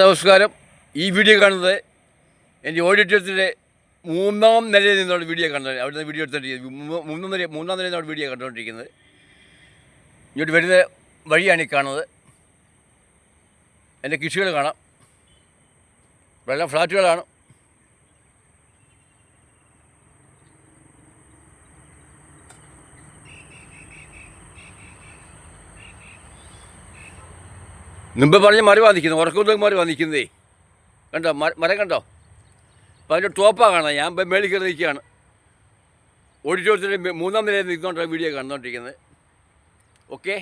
നമസ്കാരം. ഈ വീഡിയോ കാണുന്നത് എൻ്റെ ഓഡിറ്റോറിയത്തിൻ്റെ മൂന്നാം നിലയിൽ നിന്നുള്ള വീഡിയോ കാണുന്നത്. അവിടുന്ന് വീഡിയോ എടുത്തോണ്ടിരിക്കുന്നത് മൂന്നാം നിലയിൽ നിന്നുള്ള വീഡിയോ കണ്ടുകൊണ്ടിരിക്കുന്നത്. ഇങ്ങോട്ട് വരുന്ന വഴിയാണ് ഈ കാണുന്നത്. എൻ്റെ കൃഷികൾ കാണാം, വെള്ളം ഫ്ലാറ്റുകളാണ്. മുമ്പ് പറഞ്ഞ മരം വന്നിരിക്കുന്നത്, ഉറക്കമരം വന്നിരിക്കുന്നതേ കണ്ടോ, മരം കണ്ടോ? അപ്പോൾ അതിൻ്റെ ടോപ്പാണ് കാണാം. ഞാൻ ഇപ്പം മേളിൽ കയറി നിൽക്കുകയാണ്. ഓഡിറ്റോറിയത്തിൻ്റെ മൂന്നാം നിലയിൽ നിൽക്കുകൊണ്ടാണ് വീഡിയോ കണ്ടുകൊണ്ടിരിക്കുന്നത്. ഓക്കെ.